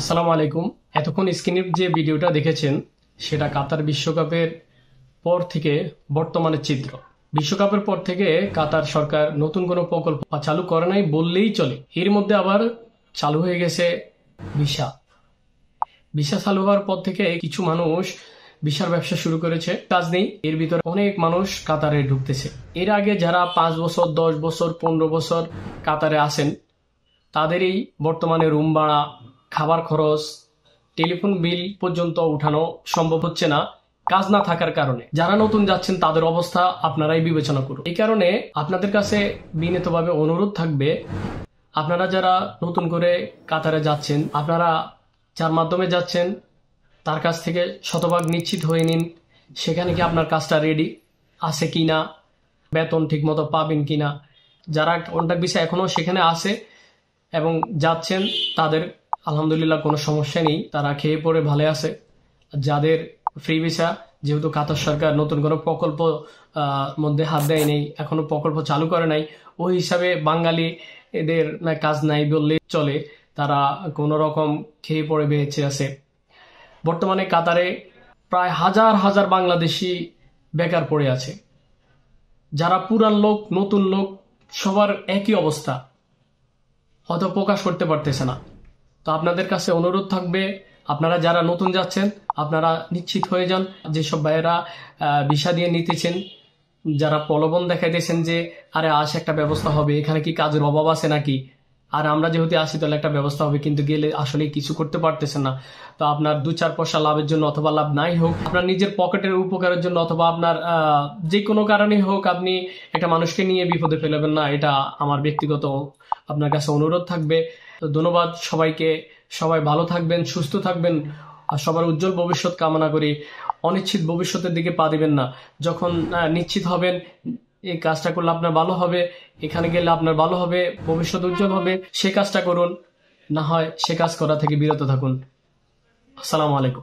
আসসালামু আলাইকুম। এতক্ষণ স্ক্রিনের যে ভিডিওটা দেখেছেন সেটা কাতার বিশ্বকাপের পর থেকে বর্তমানের চিত্র। বিশ্বকাপের পর থেকে কাতার সরকার নতুন কোনো প্রকল্প চালু করে নাই বললেই চলে। এর মধ্যে আবার চালু হয়ে গেছে ভিসা। ভিসা চালু হওয়ার পর থেকে কিছু মানুষ ভিসার ব্যবসা শুরু করেছে। কাজ নেই, এর ভিতরে অনেক মানুষ কাতারে ঢুকতেছে। এর আগে যারা 5 বছর, 10 বছর, 15 বছর কাতারে আসেন তাদেরই বর্তমানে রুম ভাড়া, খাবার খরচ, টেলিফোন বিল পর্যন্ত উঠানো সম্ভব হচ্ছে না কাজ না থাকার কারণে। যারা নতুন যাচ্ছেন তাদের অবস্থা আপনারাই বিবেচনা করুন। এই কারণে আপনাদের কাছে বিনীতভাবে অনুরোধ থাকবে, আপনারা যারা নতুন করে কাতারে যাচ্ছেন, আপনারা যার মাধ্যমে যাচ্ছেন তার কাছ থেকে শতভাগ নিশ্চিত হয়ে নিন সেখানে কি আপনার কাজটা রেডি আছে কিনা, বেতন ঠিকমতো পাবেন কিনা। যারা কন্ট্রাক্ট ভিসা এখনো সেখানে আছে এবং যাচ্ছেন তাদের আলহামদুলিল্লাহ কোনো সমস্যা নেই, তারা খেয়ে পড়ে ভালো আছে। যাদের ফ্রি ভিসা, যেহেতু কাতার সরকার নতুন কোনো প্রকল্প মধ্যে হাত দেয় নেই, এখনো প্রকল্প চালু করে নাই, ওই হিসাবে বাঙালি এদের কাজ নাই বললে চলে, তারা কোনো রকম খেয়ে পড়ে বেঁচে আছে। বর্তমানে কাতারে প্রায় হাজার হাজার বাংলাদেশি বেকার পড়ে আছে। যারা পুরান লোক, নতুন লোক, সবার একই অবস্থা, হয়তো প্রকাশ করতে পারতেছে না। তো আপনাদের কাছে অনুরোধ থাকবে, আপনারা যারা নতুন যাচ্ছেন আপনারা নিশ্চিত হয়ে যান। যেসব ভাইয়েরা ভিসা দিয়ে নিতেছেন, যারা প্রলোভন দেখাইতেছেন যে আরে একটা ব্যবস্থা হবে, এখানে কি কাজের অভাব আছে নাকি, আর আমরা যেহেতু আসি তাহলে একটা ব্যবস্থা হবে, কিন্তু গেলে আসলে কিছু করতে পারতেছেন না। তো আপনার 2-4 পয়সা লাভের জন্য অথবা লাভ নাই হোক, আপনার নিজের পকেটের উপকারের জন্য অথবা আপনার যে কোনো কারণেই হোক, আপনি একটা মানুষকে নিয়ে বিপদে ফেলবেন না, এটা আমার ব্যক্তিগত আপনার কাছে অনুরোধ থাকবে। তো ধন্যবাদ সবাইকে। সবাই ভালো থাকবেন, সুস্থ থাকবেন, আর সবার উজ্জ্বল ভবিষ্যৎ কামনা করি। অনিশ্চিত ভবিষ্যতের দিকে পা দিবেন না। যখন নিশ্চিত হবেন এই কাজটা করলে আপনার ভালো হবে, এখানে গেলে আপনার ভালো হবে, ভবিষ্যৎ উজ্জ্বল হবে, সে কাজটা করুন। না হয় সে কাজ করা থেকে বিরত থাকুন। আসসালামু আলাইকুম।